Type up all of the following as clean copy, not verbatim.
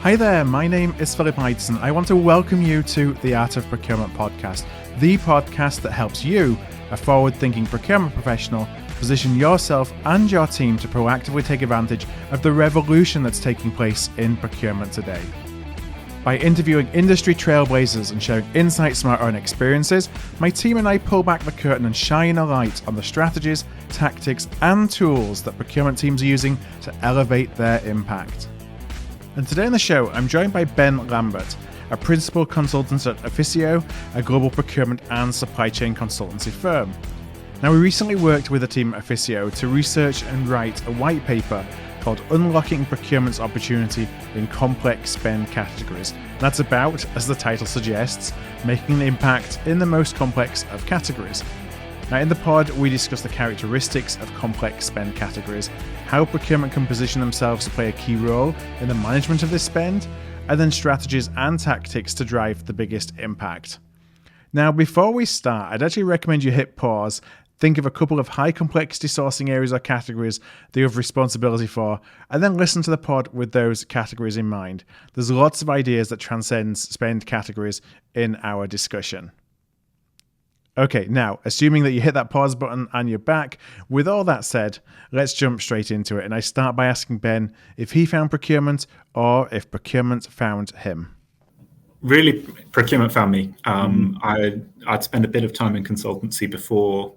Hi there, my name is Philip Ideson. I want to welcome you to the Art of Procurement podcast, the podcast that helps you, a forward-thinking procurement professional, position yourself and your team to proactively take advantage of the revolution that's taking place in procurement today. By interviewing industry trailblazers and sharing insights from our own experiences, my team and I pull back the curtain and shine a light on the strategies, tactics, and tools that procurement teams are using to elevate their impact. And today on the show, I'm joined by Ben Lambert, a principal consultant at Efficio, a global procurement and supply chain consultancy firm. Now, we recently worked with the team at Efficio to research and write a white paper called Unlocking Procurement's Opportunity in Complex Spend Categories. That's about, as the title suggests, making an impact in the most complex of categories. Now, in the pod, we discuss the characteristics of complex spend categories, how procurement can position themselves to play a key role in the management of this spend, and then strategies and tactics to drive the biggest impact. Now, before we start, I'd actually recommend you hit pause, think of a couple of high complexity sourcing areas or categories that you have responsibility for, and then listen to the pod with those categories in mind. There's lots of ideas that transcend spend categories in our discussion. Okay, now, assuming that you hit that pause button and you're back, with all that said, let's jump straight into it. And I start by asking Ben if he found procurement or if procurement found him. Really, procurement found me. I'd spent a bit of time in consultancy before,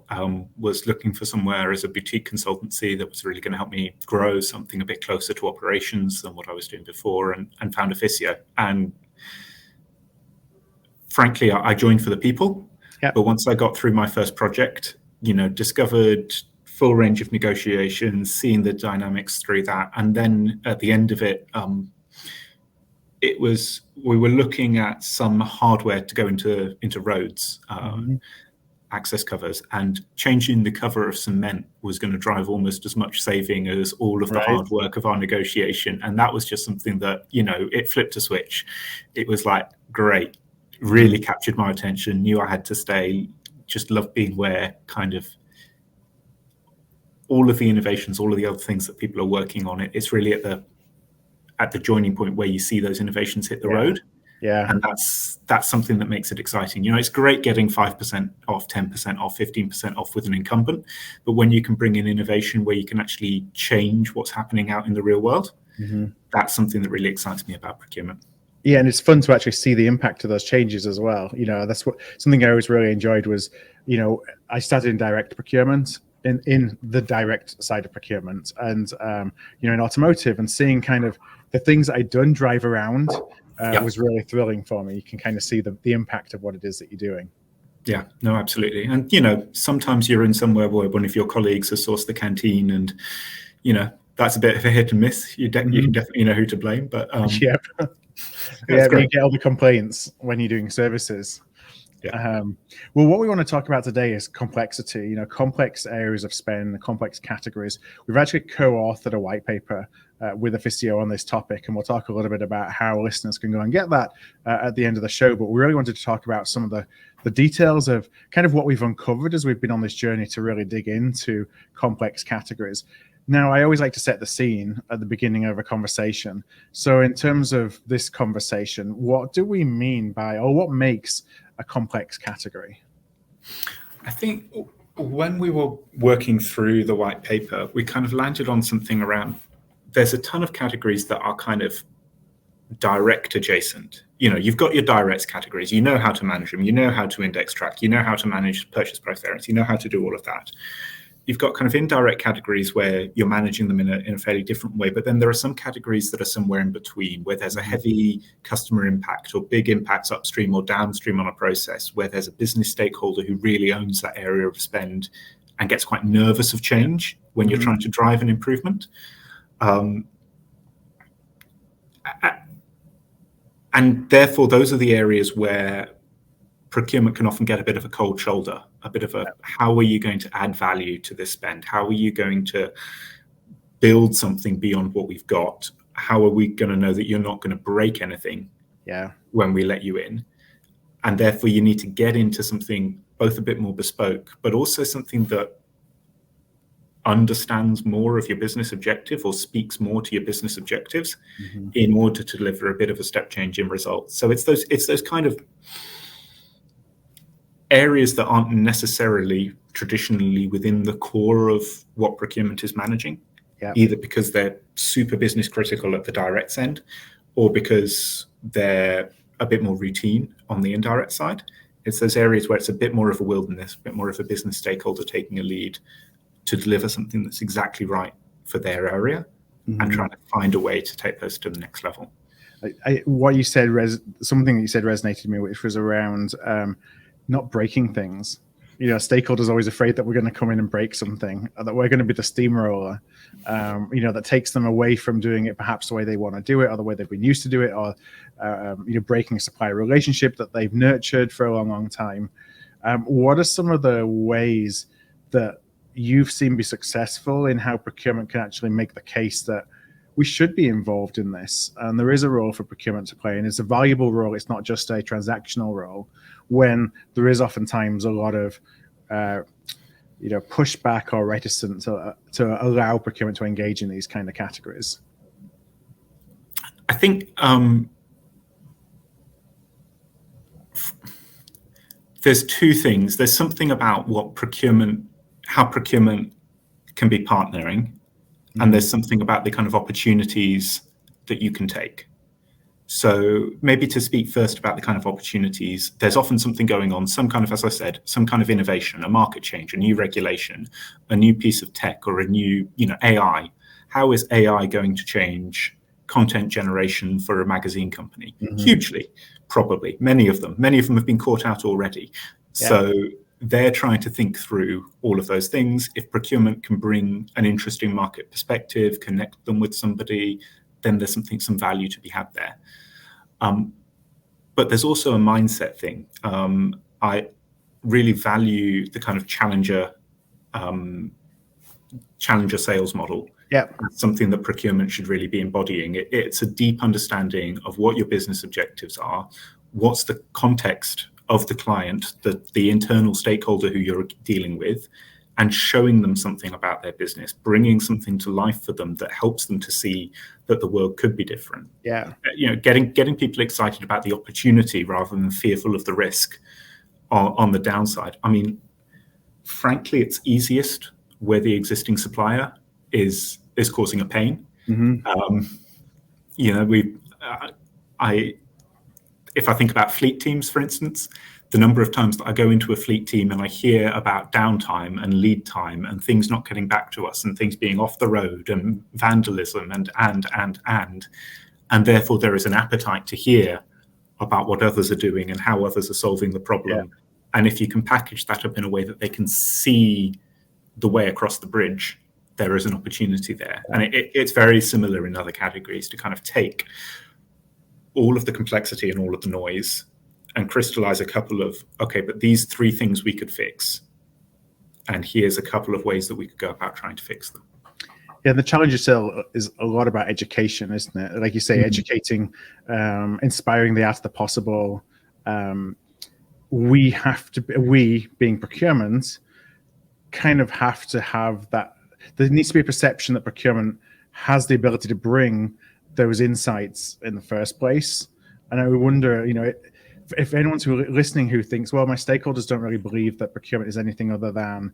was looking for somewhere as a boutique consultancy that was really going to help me grow something a bit closer to operations than what I was doing before, and found Efficio. And frankly, I joined for the people. Yep. But once I got through my first project, discovered full range of negotiations, seeing the dynamics through that. And then at the end of it, we were looking at some hardware to go into roads, access covers, and changing the cover of cement was going to drive almost as much saving as all of the hard work of our negotiation. And that was just something that, it flipped a switch. It was like, great. Really captured my attention, knew I had to stay, just loved being where kind of all of the innovations, all of the other things that people are working on, it's really at the joining point where you see those innovations hit the road. Yeah. And that's something that makes it exciting. It's great getting 5% off, 10% off, 15% off with an incumbent, but when you can bring in innovation where you can actually change what's happening out in the real world, that's something that really excites me about procurement. Yeah, and it's fun to actually see the impact of those changes as well. That's something I always really enjoyed was, I started in direct procurement, in the direct side of procurement, and in automotive, and seeing kind of the things that I'd done drive around was really thrilling for me. You can kind of see the impact of what it is that you're doing. Yeah, no, absolutely. And sometimes you're in somewhere where one of your colleagues has sourced the canteen, and that's a bit of a hit and miss. You can definitely know who to blame, but but you get all the complaints when you're doing services. Yeah. Well, what we want to talk about today is complexity, complex areas of spend, complex categories. We've actually co-authored a white paper with Efficio on this topic, and we'll talk a little bit about how listeners can go and get that at the end of the show. But we really wanted to talk about some of the details of kind of what we've uncovered as we've been on this journey to really dig into complex categories. Now, I always like to set the scene at the beginning of a conversation. So in terms of this conversation, what do we mean by, or what makes a complex category? I think when we were working through the white paper, we kind of landed on something around, there's a ton of categories that are kind of direct adjacent. You've got your directs categories, you know how to manage them, you know how to index track, you know how to manage purchase price variance, you know how to do all of that. You've got kind of indirect categories where you're managing them in a fairly different way, but then there are some categories that are somewhere in between, where there's a heavy customer impact or big impacts upstream or downstream on a process, where there's a business stakeholder who really owns that area of spend and gets quite nervous of change when you're trying to drive an improvement. And therefore, those are the areas where procurement can often get a bit of a cold shoulder, a bit of a, how are you going to add value to this spend? How are you going to build something beyond what we've got? How are we going to know that you're not going to break anything when we let you in? And therefore, you need to get into something both a bit more bespoke, but also something that understands more of your business objective or speaks more to your business objectives in order to deliver a bit of a step change in results. So it's those kind of areas that aren't necessarily traditionally within the core of what procurement is managing, either because they're super business critical at the direct end or because they're a bit more routine on the indirect side. It's those areas where it's a bit more of a wilderness, a bit more of a business stakeholder taking a lead to deliver something that's exactly right for their area and trying to find a way to take those to the next level. What you said, something that you said resonated with me, which was around not breaking things. Stakeholders are always afraid that we're going to come in and break something, or that we're going to be the steamroller, that takes them away from doing it perhaps the way they want to do it, or the way they've been used to do it, or breaking a supplier relationship that they've nurtured for a long, long time. What are some of the ways that you've seen be successful in how procurement can actually make the case that we should be involved in this, and there is a role for procurement to play, and it's a valuable role. It's not just a transactional role, when there is oftentimes a lot of pushback or reticence to allow procurement to engage in these kind of categories? I think there's two things. There's something about how procurement can be partnering, and there's something about the kind of opportunities that you can take. So maybe to speak first about the kind of opportunities, there's often something going on, some kind of, as I said, some kind of innovation, a market change, a new regulation, a new piece of tech, or a new, AI. How is AI going to change content generation for a magazine company? Hugely, probably. Many of them have been caught out already. Yeah. So they're trying to think through all of those things. If procurement can bring an interesting market perspective, connect them with somebody, then there's some value to be had there. But there's also a mindset thing. I really value the kind of challenger sales model. Yeah, something that procurement should really be embodying. It's a deep understanding of what your business objectives are, what's the context of the client, the internal stakeholder who you're dealing with, and showing them something about their business, bringing something to life for them that helps them to see that the world could be different. Yeah, getting people excited about the opportunity rather than fearful of the risk on the downside. I mean, frankly, it's easiest where the existing supplier is causing a pain. If I think about fleet teams, for instance, the number of times that I go into a fleet team and I hear about downtime and lead time and things not getting back to us and things being off the road and vandalism and therefore there is an appetite to hear about what others are doing and how others are solving the problem. Yeah. And if you can package that up in a way that they can see the way across the bridge, there is an opportunity there. And it's very similar in other categories to kind of take all of the complexity and all of the noise and crystallize a couple of, okay, but these three things we could fix. And here's a couple of ways that we could go about trying to fix them. Yeah, the challenge itself is a lot about education, isn't it? Like you say, educating, inspiring the art of the possible. We being procurement, kind of have to have that. There needs to be a perception that procurement has the ability to bring those insights in the first place. And I wonder, if anyone's listening who thinks, well, my stakeholders don't really believe that procurement is anything other than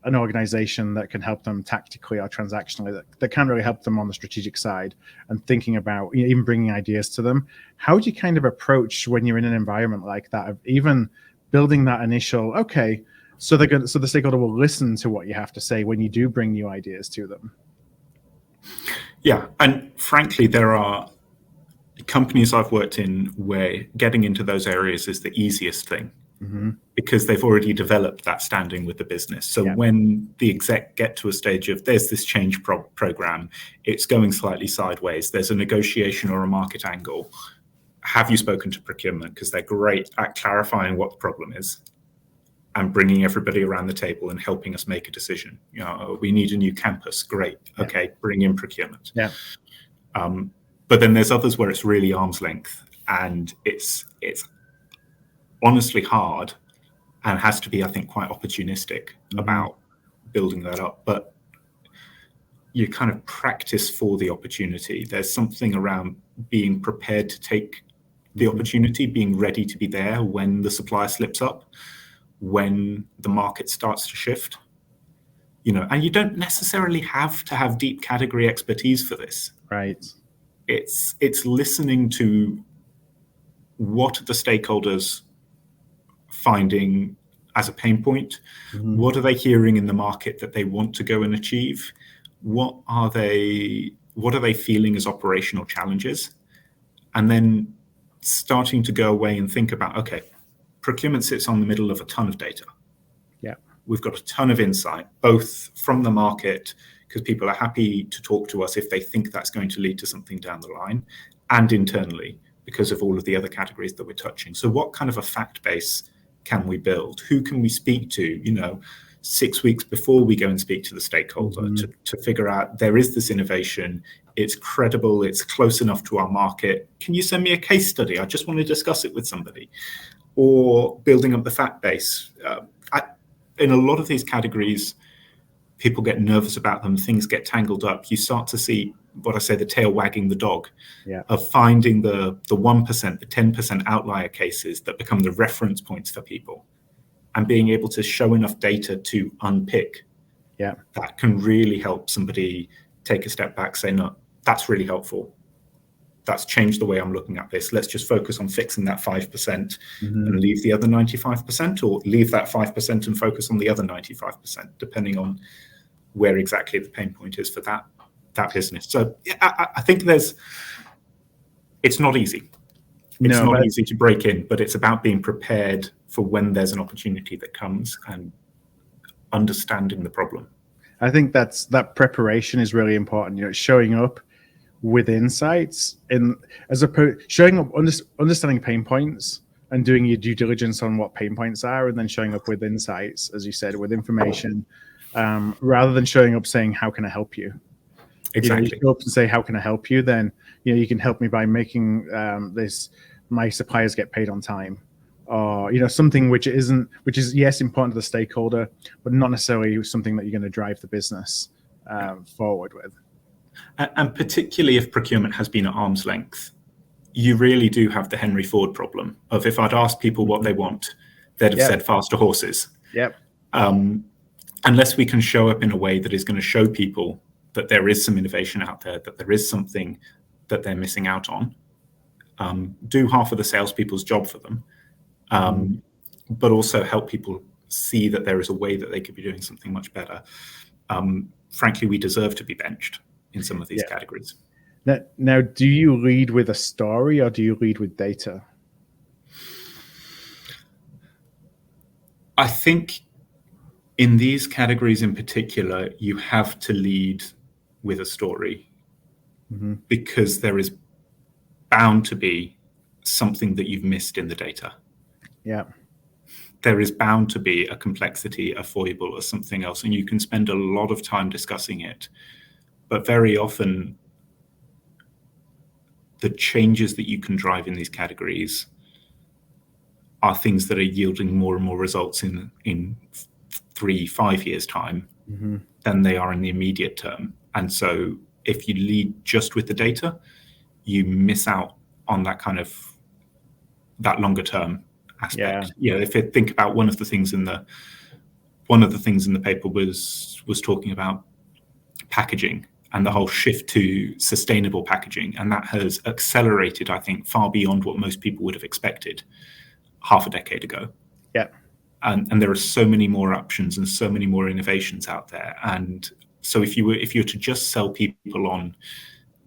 an organization that can help them tactically or transactionally, that can't really help them on the strategic side and thinking about even bringing ideas to them. How do you kind of approach when you're in an environment like that, of even building that initial, okay, so the stakeholder will listen to what you have to say when you do bring new ideas to them? Yeah, and frankly, there are companies I've worked in where getting into those areas is the easiest thing because they've already developed that standing with the business. So when the exec get to a stage of there's this change program, it's going slightly sideways, there's a negotiation or a market angle. Have you spoken to procurement? Because they're great at clarifying what the problem is and bringing everybody around the table and helping us make a decision. We need a new campus. Great. Okay, bring in procurement. Yeah. But then there's others where it's really arm's length, and it's honestly hard and has to be, I think, quite opportunistic about building that up. But you kind of practice for the opportunity. There's something around being prepared to take the opportunity, being ready to be there when the supplier slips up, when the market starts to shift. And you don't necessarily have to have deep category expertise for this. Right. It's listening to what are the stakeholders finding as a pain point. What are they hearing in the market that they want to go and achieve? What are they feeling as operational challenges? And then starting to go away and think about, okay, procurement sits on the middle of a ton of data. Yeah. We've got a ton of insight, both from the market, because people are happy to talk to us if they think that's going to lead to something down the line, and internally because of all of the other categories that we're touching. So what kind of a fact base can we build? Who can we speak to, 6 weeks before we go and speak to the stakeholder to figure out there is this innovation, it's credible, it's close enough to our market. Can you send me a case study? I just want to discuss it with somebody. Or building up the fact base. In a lot of these categories, people get nervous about them, things get tangled up. You start to see what I say, the tail wagging the dog, of finding the 1%, the 10% outlier cases that become the reference points for people, and being able to show enough data to unpick. That can really help somebody take a step back, say, no, that's really helpful. That's changed the way I'm looking at this. Let's just focus on fixing that 5% and leave the other 95%, or leave that 5% and focus on the other 95%, depending on where exactly the pain point is for that business. So I think it's not easy. It's not easy to break in, but it's about being prepared for when there's an opportunity that comes and understanding the problem. I think that preparation is really important. Showing up with insights, showing up, understanding pain points, and doing your due diligence on what pain points are, and then showing up with insights, as you said, with information, rather than showing up saying, "How can I help you?" Exactly. You show up and say, "How can I help you?" Then you can help me by making my suppliers get paid on time, or something which is yes important to the stakeholder, but not necessarily something that you're going to drive the business forward with. And particularly if procurement has been at arm's length, you really do have the Henry Ford problem of, if I'd asked people what they want, they'd have said faster horses. Unless we can show up in a way that is going to show people that there is some innovation out there, that there is something that they're missing out on, do half of the salespeople's job for them, but also help people see that there is a way that they could be doing something much better. Frankly, we deserve to be benched in some of these categories. Now, do you lead with a story, or do you lead with data? I think in these categories in particular, you have to lead with a story, because there is bound to be something that you've missed in the data. There is bound to be a complexity, a foible, or something else, and you can spend a lot of time discussing it. But very often, the changes that you can drive in these categories are things that are yielding more and more results in 3-5 years' time than they are in the immediate term. And so if you lead just with the data, you miss out on that kind of that longer term aspect. If you think about one of the things in the paper was talking about packaging and the whole shift to sustainable packaging, and that has accelerated, I think, far beyond what most people would have expected half a decade ago. And there are so many more options and so many more innovations out there. And so if you were to just sell people on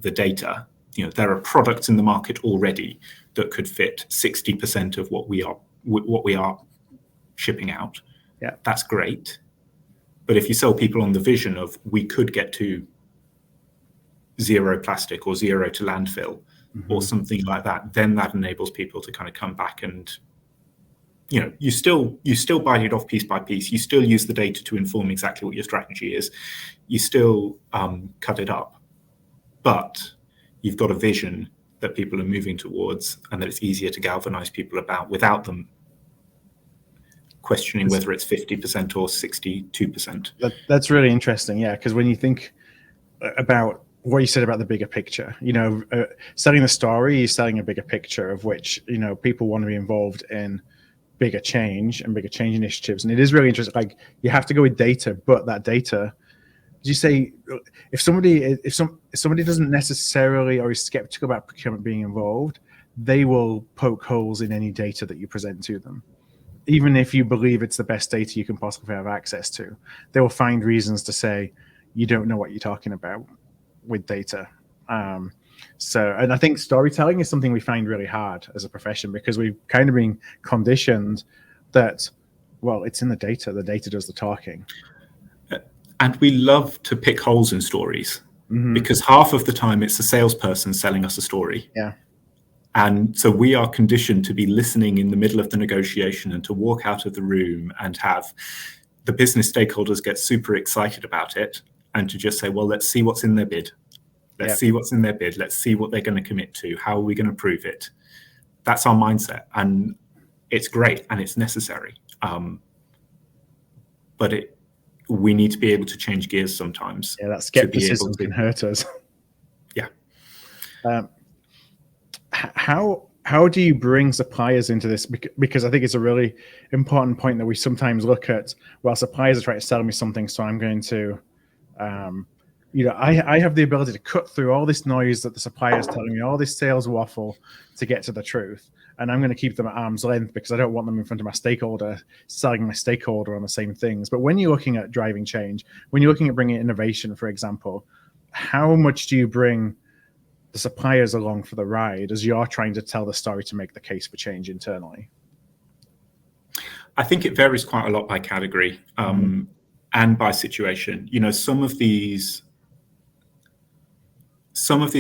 the data, there are products in the market already that could fit 60% of what we are shipping out. That's great. But if you sell people on the vision of, we could get to zero plastic or zero to landfill or something like that, then that enables people to kind of come back and you still bite it off piece by piece. You still use the data to inform exactly what your strategy is. You still cut it up, but you've got a vision that people are moving towards, and that it's easier to galvanize people about without them questioning whether it's 50% or 62%. That's really interesting, because when you think about what you said about the bigger picture. Selling the story, you're selling a bigger picture of which, people want to be involved in bigger change and bigger change initiatives. And it is really interesting. Like, you have to go with data, but that data, as you say, if somebody doesn't necessarily or is skeptical about procurement being involved, they will poke holes in any data that you present to them. Even if you believe it's the best data you can possibly have access to, they will find reasons to say you don't know what you're talking about with data. And I think storytelling is something we find really hard as a profession, because we've kind of been conditioned that, well, it's in the data does the talking. And we love to pick holes in stories, because half of the time it's a salesperson selling us a story. Yeah. And so we are conditioned to be listening in the middle of the negotiation and to walk out of the room and have the business stakeholders get super excited about it and to just say, well, let's see what's in their bid. Let's see what's in their bid. Let's see what they're going to commit to. How are we going to prove it? That's our mindset. And it's great and it's necessary. But we need to be able to change gears sometimes. Yeah, that skepticism can hurt us. Yeah. How do you bring suppliers into this? Because I think it's a really important point that we sometimes look at. Well, suppliers are trying to sell me something, so I'm going to, I have the ability to cut through all this noise that the supplier is telling me, all this sales waffle, to get to the truth. And I'm going to keep them at arm's length because I don't want them in front of my stakeholder, selling my stakeholder on the same things. But when you're looking at driving change, when you're looking at bringing innovation, for example, how much do you bring the suppliers along for the ride as you're trying to tell the story to make the case for change internally? I think it varies quite a lot by category and by situation. Some of these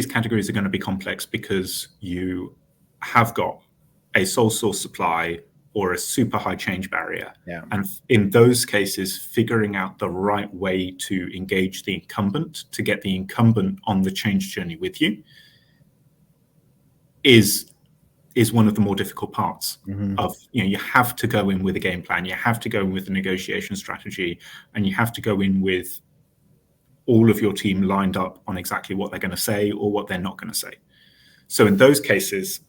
categories are going to be complex because you have got a sole source supply or a super high change barrier. Yeah. And in those cases, figuring out the right way to engage the incumbent, to get the incumbent on the change journey with you, is one of the more difficult parts of, you have to go in with a game plan, you have to go in with a negotiation strategy, and you have to go in with all of your team lined up on exactly what they're going to say or what they're not going to say. So in those cases,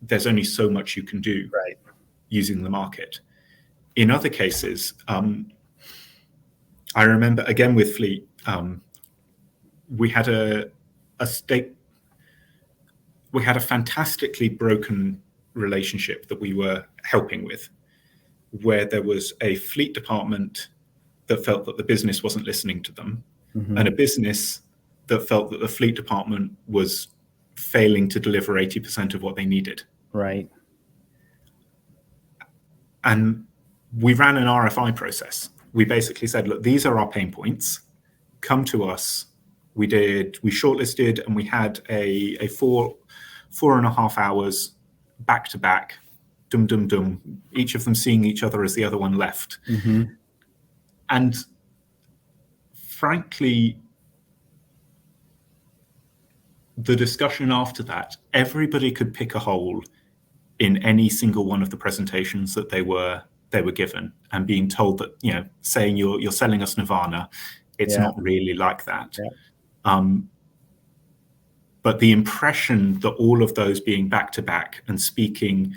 there's only so much you can do using the market. In other cases, I remember, again with Fleet, we had a fantastically broken relationship that we were helping with, where there was a fleet department that felt that the business wasn't listening to them, and a business that felt that the fleet department was failing to deliver 80% of what they needed. Right. And we ran an RFI process. We basically said, look, these are our pain points. Come to us. We shortlisted, and we had a 4.5 hours back to back, each of them seeing each other as the other one left. And frankly, the discussion after that, everybody could pick a hole in any single one of the presentations that they were given, and being told that, saying you're selling us Nirvana, it's not really like that. But the impression that all of those being back to back and speaking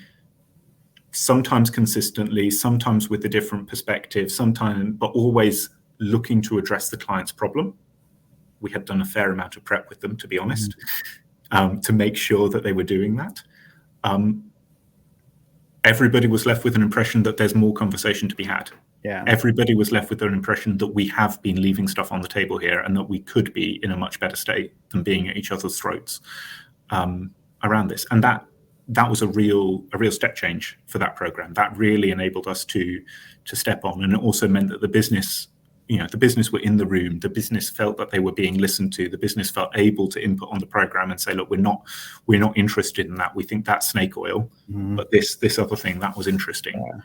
sometimes consistently, sometimes with a different perspective, but always looking to address the client's problem. We had done a fair amount of prep with them, to be honest, to make sure that they were doing that. Everybody was left with an impression that there's more conversation to be had. Yeah. Everybody was left with an impression that we have been leaving stuff on the table here, and that we could be in a much better state than being at each other's throats around this. And that was a real step change for that program. That really enabled us to step on, and it also meant that the business were in the room. The business felt that they were being listened to. The business felt able to input on the program and say, look, we're not interested in that. We think that's snake oil, but this other thing, that was interesting. Yeah.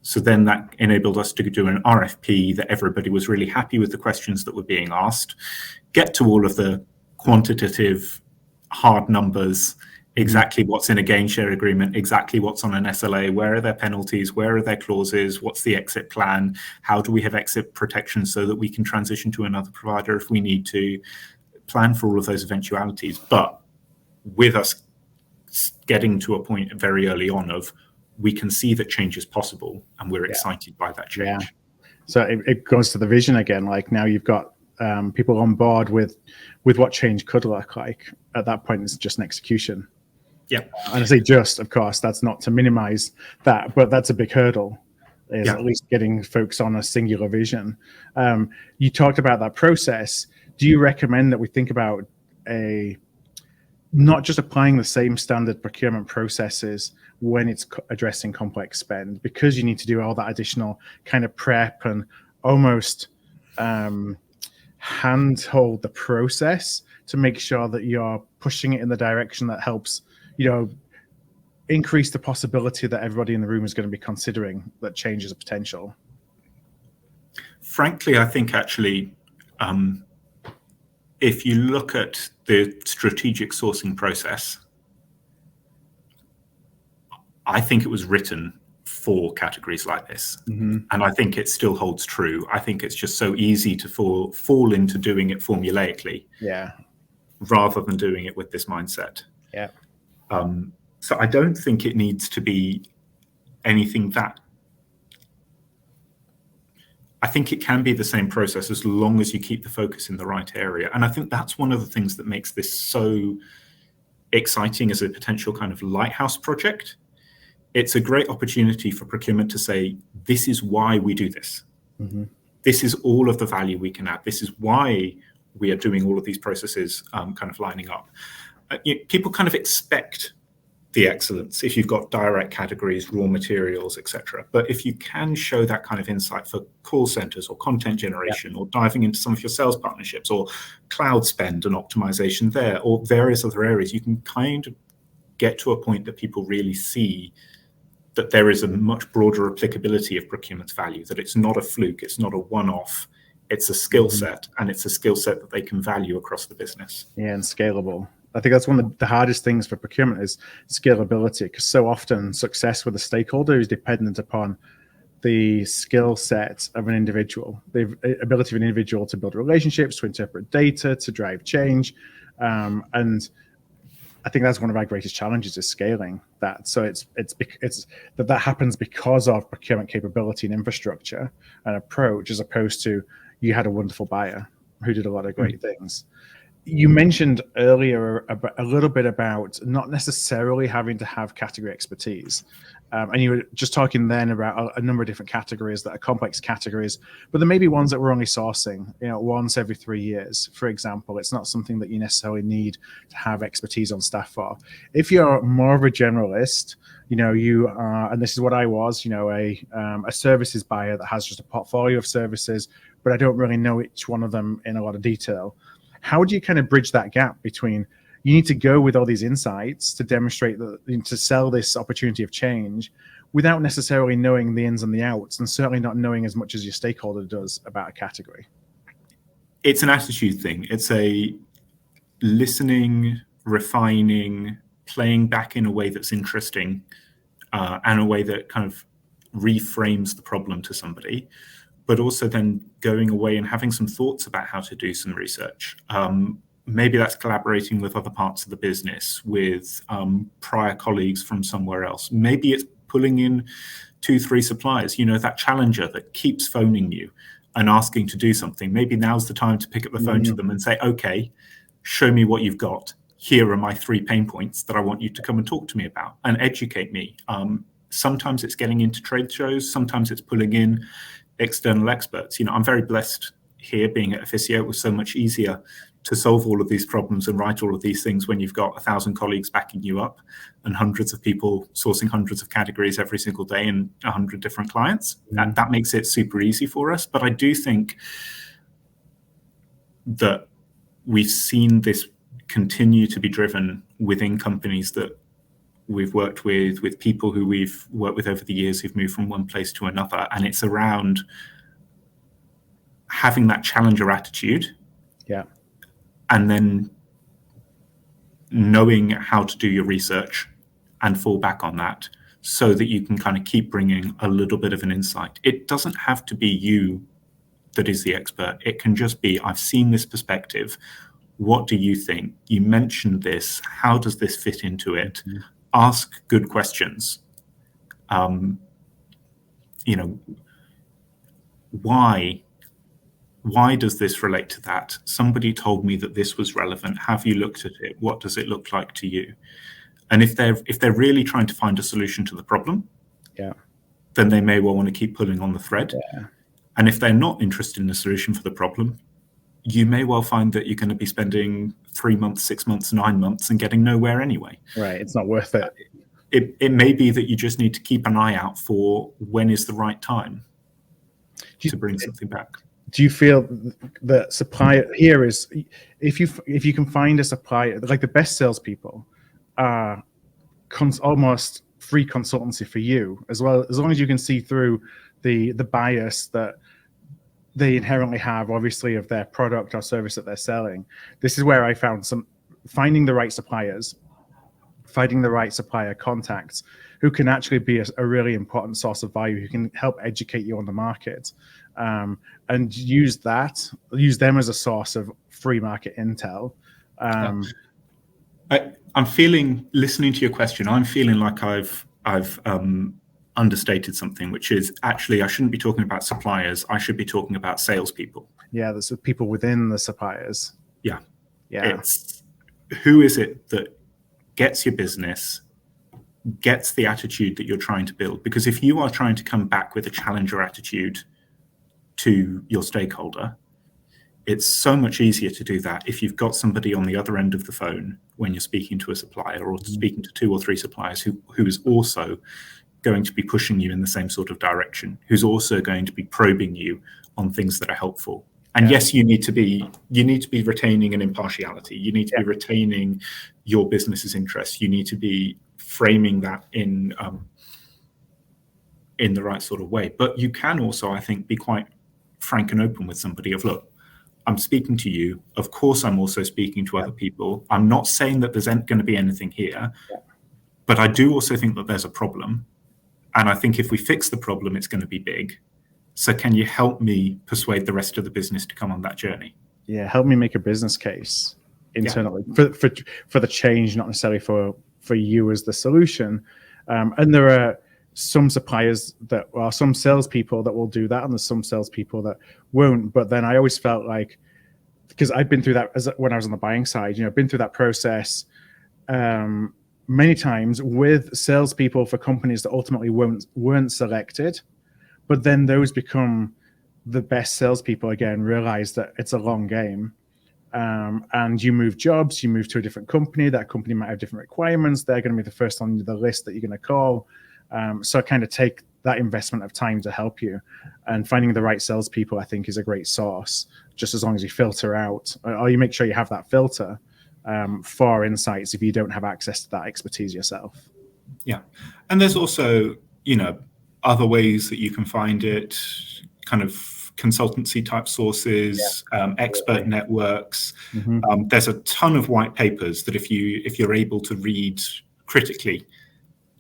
So then that enabled us to do an RFP that everybody was really happy with the questions that were being asked, get to all of the quantitative hard numbers, exactly what's in a gain share agreement, exactly what's on an SLA, where are their penalties, where are their clauses, what's the exit plan, how do we have exit protection so that we can transition to another provider if we need to. plan for all of those eventualities, but with us getting to a point very early on of we can see that change is possible and we're excited by that change. Yeah. So it goes to the vision again. Like now you've got people on board with what change could look like. At that point, it's just an execution. Yeah. And I say just, of course, that's not to minimize that, but that's a big hurdle, is at least getting folks on a singular vision. You talked about that process. Do you recommend that we think about not just applying the same standard procurement processes when it's addressing complex spend, because you need to do all that additional kind of prep and almost handhold the process to make sure that you're pushing it in the direction that helps, increase the possibility that everybody in the room is going to be considering that change is a potential? Frankly, I think actually, if you look at the strategic sourcing process, I think it was written for categories like this. Mm-hmm. And I think it still holds true. I think it's just so easy to fall into doing it formulaically, rather than doing it with this mindset. Yeah. So I don't think it needs to be anything that. I think it can be the same process as long as you keep the focus in the right area. And I think that's one of the things that makes this so exciting as a potential kind of lighthouse project. It's a great opportunity for procurement to say, this is why we do this. Mm-hmm. This is all of the value we can add. This is why we are doing all of these processes kind of lining up. People kind of expect the excellence if you've got direct categories, raw materials, etc. But if you can show that kind of insight for call centers or content generation, or diving into some of your sales partnerships, or cloud spend and optimization there, or various other areas, you can kind of get to a point that people really see that there is a much broader applicability of procurement's value, that it's not a fluke, it's not a one-off, it's a skill set, and it's a skill set that they can value across the business. Yeah, and scalable. I think that's one of the hardest things for procurement is scalability, because so often success with a stakeholder is dependent upon the skill set of an individual, the ability of an individual to build relationships, to interpret data, to drive change. And I think that's one of our greatest challenges, is scaling that. So it's that happens because of procurement capability and infrastructure and approach, as opposed to you had a wonderful buyer who did a lot of great things. You mentioned earlier a little bit about not necessarily having to have category expertise. And you were just talking then about a number of different categories that are complex categories, but there may be ones that we're only sourcing, once every 3 years, for example. It's not something that you necessarily need to have expertise on staff for. If you're more of a generalist, you are, and this is what I was, a services buyer that has just a portfolio of services, but I don't really know each one of them in a lot of detail. How do you kind of bridge that gap between, you need to go with all these insights to demonstrate that, to sell this opportunity of change, without necessarily knowing the ins and the outs, and certainly not knowing as much as your stakeholder does about a category? It's an attitude thing. It's a listening, refining, playing back in a way that's interesting, and a way that kind of reframes the problem to somebody, but also then going away and having some thoughts about how to do some research. Maybe that's collaborating with other parts of the business, with prior colleagues from somewhere else. Maybe it's pulling in 2-3 suppliers, that challenger that keeps phoning you and asking to do something. Maybe now's the time to pick up the phone to them and say, okay, show me what you've got. Here are my 3 pain points that I want you to come and talk to me about and educate me. Sometimes it's getting into trade shows. Sometimes it's pulling in external experts. I'm very blessed here being at Efficio. It was so much easier to solve all of these problems and write all of these things when you've got 1,000 colleagues backing you up and hundreds of people sourcing hundreds of categories every single day and 100 different clients. And that makes it super easy for us. But I do think that we've seen this continue to be driven within companies that we've worked with people who we've worked with over the years who've moved from one place to another. And it's around having that challenger attitude. Yeah. And then knowing how to do your research and fall back on that so that you can kind of keep bringing a little bit of an insight. It doesn't have to be you that is the expert. It can just be, I've seen this perspective. What do you think? You mentioned this. How does this fit into it? Ask good questions. Why does this relate to that? Somebody told me that this was relevant. Have you looked at it? What does it look like to you? And if they're really trying to find a solution to the problem, then they may well want to keep pulling on the thread. And if they're not interested in a solution for the problem, you may well find that you're going to be spending 3 months, 6 months, 9 months and getting nowhere anyway. Right. It's not worth it. It may be that you just need to keep an eye out for when is the right time to bring something back. Do you feel that supplier here is, if you can find a supplier, like the best salespeople are almost free consultancy for you as well, as long as you can see through the bias that they inherently have, obviously, of their product or service that they're selling. This is where I found finding the right suppliers, finding the right supplier contacts who can actually be a really important source of value, who can help educate you on the market, and use them as a source of free market intel. I'm feeling, listening to your question, I'm feeling like I've understated something, which is actually I shouldn't be talking about suppliers. I should be talking about salespeople. Yeah, there's people within the suppliers. Yeah. It's who is it that gets your business, gets the attitude that you're trying to build? Because if you are trying to come back with a challenger attitude to your stakeholder, it's so much easier to do that if you've got somebody on the other end of the phone when you're speaking to a supplier or speaking to 2 or 3 suppliers who is also going to be pushing you in the same sort of direction, who's also going to be probing you on things that are helpful. And yes, you need to be retaining an impartiality. You need to be retaining your business's interests. You need to be framing that in the right sort of way. But you can also, I think, be quite frank and open with somebody of, look, I'm speaking to you. Of course, I'm also speaking to other people. I'm not saying that there's going to be anything here, but I do also think that there's a problem. And I think if we fix the problem, it's going to be big. So can you help me persuade the rest of the business to come on that journey? Yeah, help me make a business case internally for the change, not necessarily for you as the solution. And there are some suppliers that are some salespeople that will do that, and there's some salespeople that won't. But then I always felt like, because I've been through that when I was on the buying side, I've been through that process many times with salespeople for companies that ultimately weren't selected, but then those become the best salespeople again, realize that it's a long game. And you move jobs, you move to a different company, that company might have different requirements. They're going to be the first on the list that you're going to call. So I kind of take that investment of time to help you, and finding the right salespeople, I think, is a great source, just as long as you filter out, or you make sure you have that filter for insights if you don't have access to that expertise yourself. Yeah. And there's also, other ways that you can find it, kind of consultancy type sources, expert networks. Mm-hmm. There's a ton of white papers that if you're able to read critically,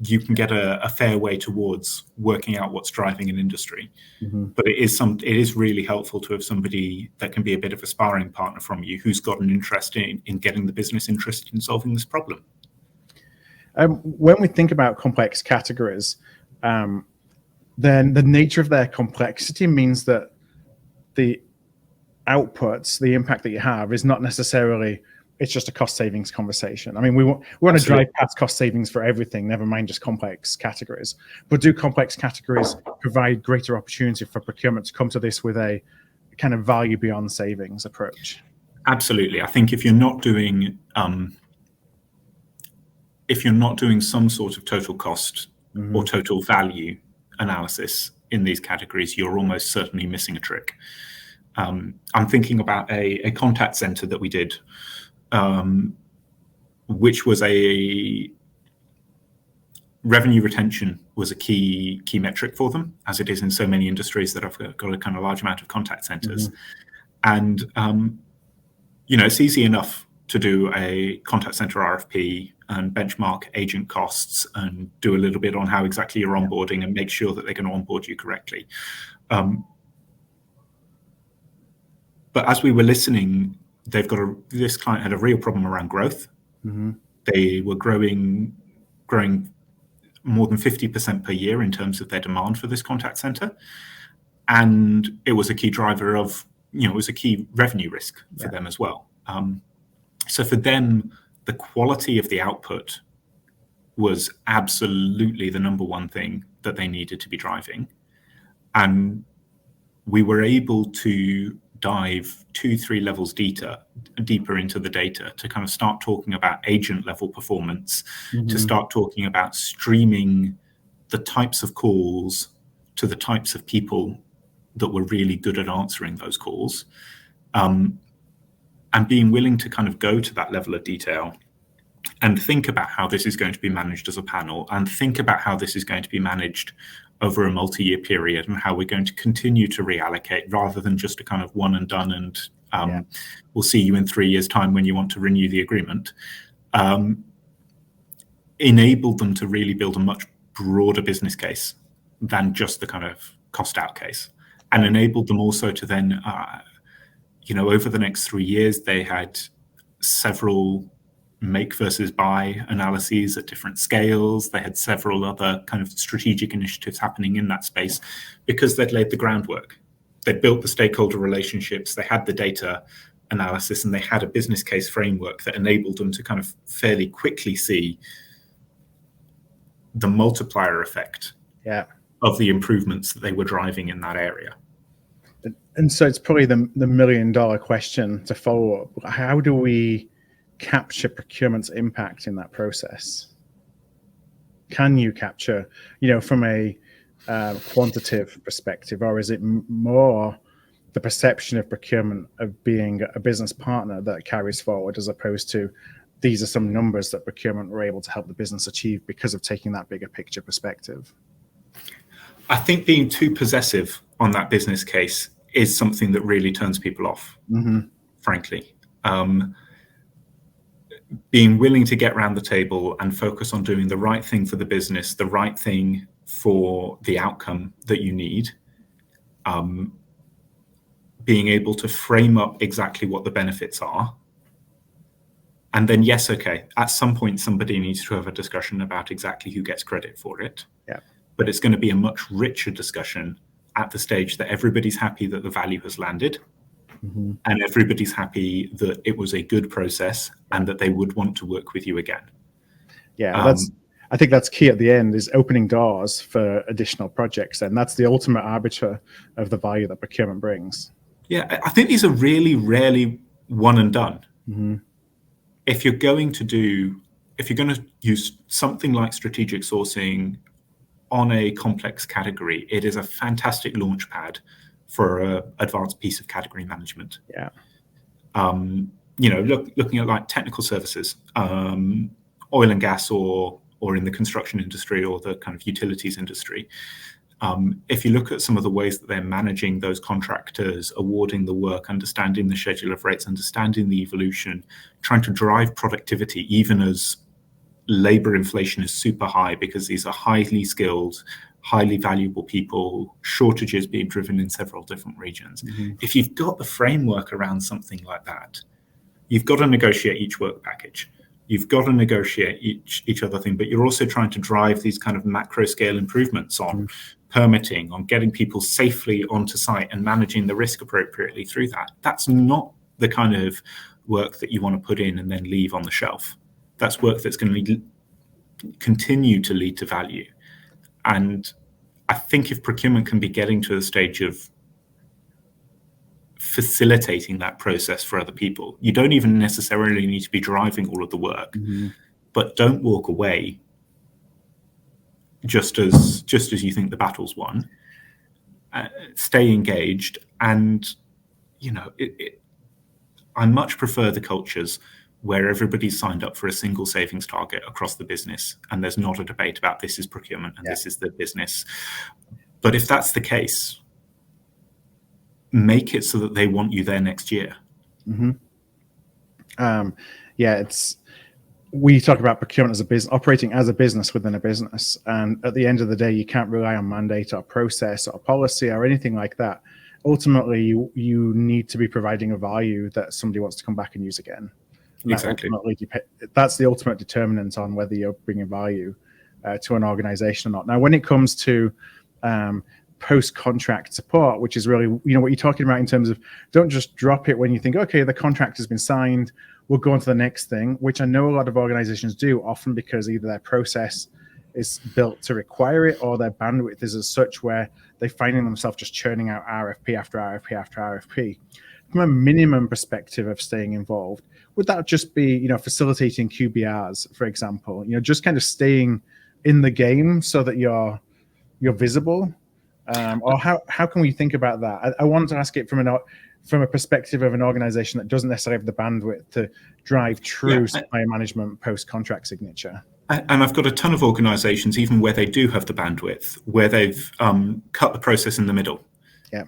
you can get a fair way towards working out what's driving an industry. Mm-hmm. But it is really helpful to have somebody that can be a bit of a sparring partner from you, who's got an interest in getting the business interested in solving this problem. When we think about complex categories, then the nature of their complexity means that the outputs, the impact that you have, is not necessarily, it's just a cost savings conversation. I mean, we want to drive past cost savings for everything, never mind just complex categories. But do complex categories provide greater opportunity for procurement to come to this with a kind of value beyond savings approach? Absolutely. I think if you're not doing some sort of total cost or total value analysis in these categories, you're almost certainly missing a trick. I'm thinking about a contact center that we did, which was a revenue retention was a key metric for them, as it is in so many industries that have got a kind of large amount of contact centers. And it's easy enough to do a contact center RFP and benchmark agent costs and do a little bit on how exactly you're onboarding and make sure that they're going to onboard you correctly. But as we were listening, this client had a real problem around growth. Mm-hmm. They were growing more than 50% per year in terms of their demand for this contact center. And it was a key driver of, it was a key revenue risk for them as well. So for them, the quality of the output was absolutely the number one thing that they needed to be driving. And we were able to dive 2-3 levels deeper into the data to kind of start talking about agent level performance, to start talking about streaming the types of calls to the types of people that were really good at answering those calls, and being willing to kind of go to that level of detail and think about how this is going to be managed as a panel, and think about how this is going to be managed over a multi-year period, and how we're going to continue to reallocate rather than just a kind of one and done and we'll see you in 3 years' time when you want to renew the agreement. Enabled them to really build a much broader business case than just the kind of cost out case, and enabled them also to then, over the next 3 years, they had several make versus buy analyses at different scales. They had several other kind of strategic initiatives happening in that space because they'd laid the groundwork. They'd built the stakeholder relationships, they had the data analysis, and they had a business case framework that enabled them to kind of fairly quickly see the multiplier effect of the improvements that they were driving in that area. And so it's probably the $1 million question to follow up. How do we capture procurement's impact in that process? Can you capture, from a quantitative perspective, or is it more the perception of procurement of being a business partner that carries forward, as opposed to these are some numbers that procurement were able to help the business achieve because of taking that bigger picture perspective? I think being too possessive on that business case is something that really turns people off, frankly. Being willing to get around the table and focus on doing the right thing for the business, the right thing for the outcome that you need, being able to frame up exactly what the benefits are. And then, yes, okay, at some point, somebody needs to have a discussion about exactly who gets credit for it. Yeah. But it's going to be a much richer discussion at the stage that everybody's happy that the value has landed, and everybody's happy that it was a good process and that they would want to work with you again. Yeah, I think that's key at the end, is opening doors for additional projects. And that's the ultimate arbiter of the value that procurement brings. Yeah, I think these are really rarely one and done. If you're going to use something like strategic sourcing on a complex category, it is a fantastic launch pad for an advanced piece of category management. Yeah. Looking at like technical services, oil and gas, or in the construction industry or the kind of utilities industry. If you look at some of the ways that they're managing those contractors, awarding the work, understanding the schedule of rates, understanding the evolution, trying to drive productivity, even as labor inflation is super high, because these are highly skilled, highly valuable people, shortages being driven in several different regions. If you've got the framework around something like that, you've got to negotiate each work package. You've got to negotiate each other thing, but you're also trying to drive these kind of macro scale improvements on permitting, on getting people safely onto site and managing the risk appropriately through that. That's not the kind of work that you want to put in and then leave on the shelf. That's work that's going to continue to lead to value. And I think if procurement can be getting to the stage of facilitating that process for other people, you don't even necessarily need to be driving all of the work, but don't walk away just as you think the battle's won. Stay engaged, and I much prefer the cultures where everybody's signed up for a single savings target across the business, and there's not a debate about this is procurement and this is the business. But if that's the case, make it so that they want you there next year. We talk about procurement as a business, operating as a business within a business. And at the end of the day, you can't rely on mandate or process or policy or anything like that ultimately you need to be providing a value that somebody wants to come back and use again. And Exactly. That's the ultimate determinant on whether you're bringing value to an organization or not. Now, when it comes to post-contract support, which is really, what you're talking about in terms of, don't just drop it when you think, okay, the contract has been signed, we'll go on to the next thing, which I know a lot of organizations do, often because either their process is built to require it or their bandwidth is as such where they're finding themselves just churning out RFP after RFP after RFP. From a minimum perspective of staying involved, would that just be, facilitating QBRs, for example, just kind of staying in the game so that you're visible? Or how can we think about that? I want to ask it from a perspective of an organization that doesn't necessarily have the bandwidth to drive true supplier management post-contract signature. And I've got a ton of organizations, even where they do have the bandwidth, where they've cut the process in the middle. Yeah.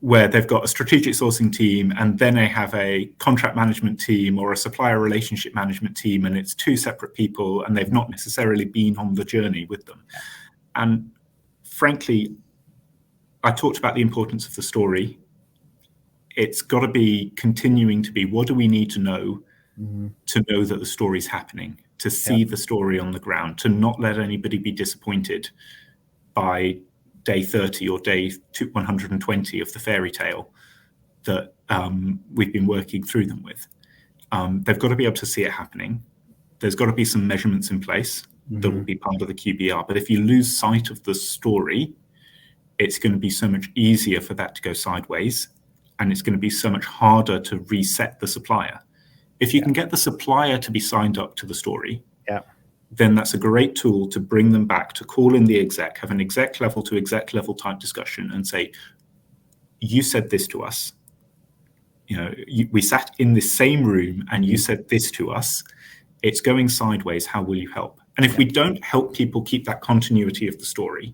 Where they've got a strategic sourcing team and then they have a contract management team or a supplier relationship management team, and it's two separate people and they've not necessarily been on the journey with them. And frankly, I talked about the importance of the story. It's got to be continuing to be, what do we need to know to know that the story's happening, to see the story on the ground, to not let anybody be disappointed by day 30 or day 120 of the fairy tale that we've been working through them with. They've got to be able to see it happening. There's got to be some measurements in place that will be part of the QBR. But if you lose sight of the story, it's going to be so much easier for that to go sideways, and it's going to be so much harder to reset the supplier. If you can get the supplier to be signed up to the story, then that's a great tool to bring them back, to call in the exec, have an exec level to exec level type discussion and say, you said this to us. We sat in the same room and you said this to us. It's going sideways. How will you help? And if we don't help people keep that continuity of the story,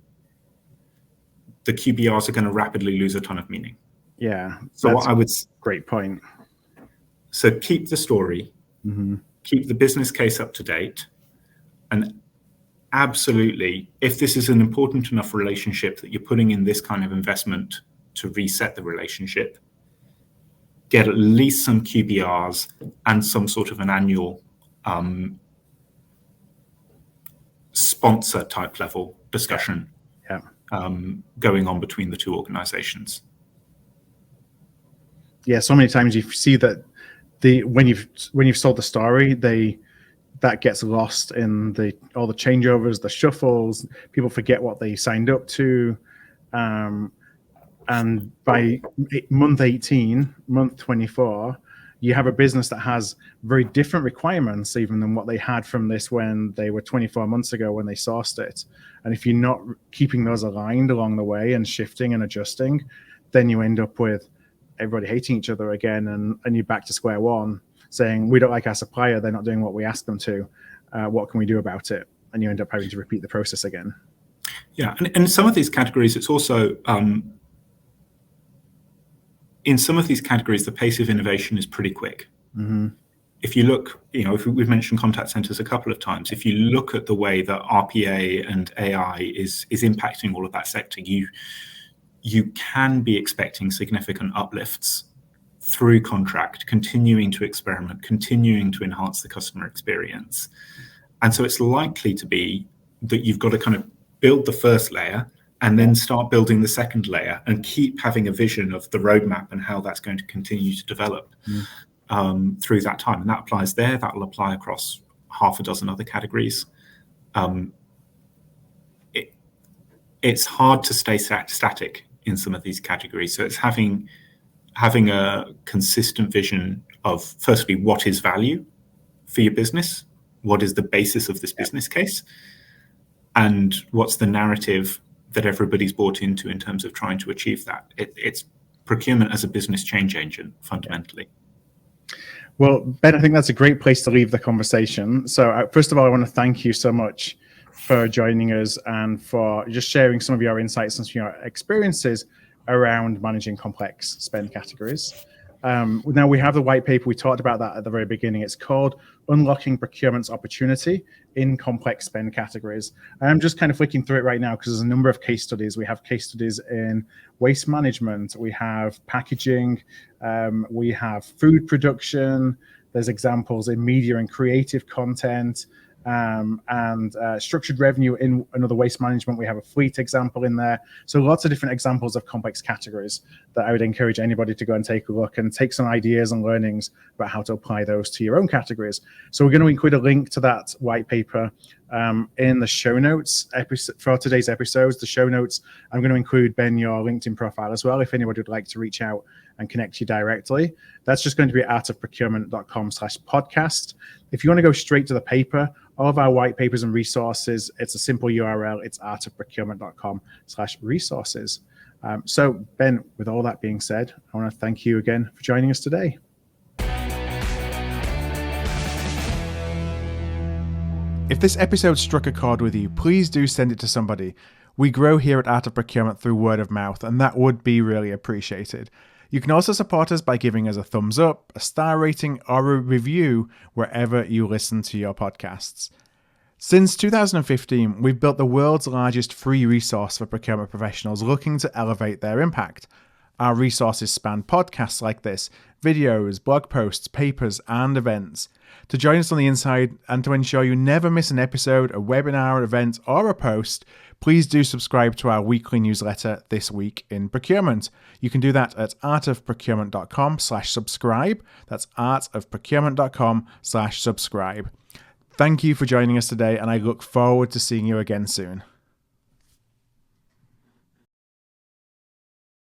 the QBRs are going to rapidly lose a ton of meaning. Yeah. So what I would... Great point. So keep the story, keep the business case up to date, and absolutely, if this is an important enough relationship that you're putting in this kind of investment to reset the relationship, get at least some QBRs and some sort of an annual sponsor type level discussion going on between the two organizations. Yeah, so many times you see that when you've sold the story, that gets lost in all the changeovers, the shuffles. People forget what they signed up to, and by month 18, month 24, you have a business that has very different requirements even than what they had from this when they were 24 months ago when they sourced it. And if you're not keeping those aligned along the way and shifting and adjusting, then you end up with everybody hating each other again, and you're back to square one, saying, we don't like our supplier, they're not doing what we asked them to. What can we do about it? And you end up having to repeat the process again. Yeah, and in some of these categories, it's also, in some of these categories, the pace of innovation is pretty quick. If you look, if we've mentioned contact centers a couple of times, if you look at the way that RPA and AI is impacting all of that sector, you can be expecting significant uplifts through contract, continuing to experiment, continuing to enhance the customer experience. And so it's likely to be that you've got to kind of build the first layer and then start building the second layer and keep having a vision of the roadmap and how that's going to continue to develop through that time. And that applies there. That will apply across half a dozen other categories. It's hard to stay static in some of these categories. So it's having a consistent vision of, firstly, what is value for your business? What is the basis of this business case? And what's the narrative that everybody's bought into in terms of trying to achieve that? It's procurement as a business change engine, fundamentally. Well, Ben, I think that's a great place to leave the conversation. So first of all, I want to thank you so much for joining us and for just sharing some of your insights and some of your experiences around managing complex spend categories. Now we have the white paper. We talked about that at the very beginning. It's called Unlocking Procurement's Opportunity in Complex Spend Categories. And I'm just kind of flicking through it right now because there's a number of case studies. We have case studies in waste management. We have packaging. We have food production. There's examples in media and creative content. And structured revenue in another waste management. We have a fleet example in there. So lots of different examples of complex categories that I would encourage anybody to go and take a look and take some ideas and learnings about how to apply those to your own categories. So we're going to include a link to that white paper in the show notes for today's episodes. The show notes, I'm going to include, Ben, your LinkedIn profile as well, if anybody would like to reach out and connect you directly. That's just going to be artofprocurement.com/podcast. If you want to go straight to the paper, all of our white papers and resources, it's a simple URL. It's artofprocurement.com/resources. So, Ben, with all that being said, I want to thank you again for joining us today. If this episode struck a chord with you, please do send it to somebody. We grow here at Art of Procurement through word of mouth, and that would be really appreciated. You can also support us by giving us a thumbs up, a star rating, or a review wherever you listen to your podcasts. Since 2015, we've built the world's largest free resource for procurement professionals looking to elevate their impact. Our resources span podcasts like this, videos, blog posts, papers, and events. To join us on the inside and to ensure you never miss an episode, a webinar, an event, or a post, please do subscribe to our weekly newsletter, This Week in Procurement. You can do that at artofprocurement.com/subscribe. That's artofprocurement.com/subscribe. Thank you for joining us today, and I look forward to seeing you again soon.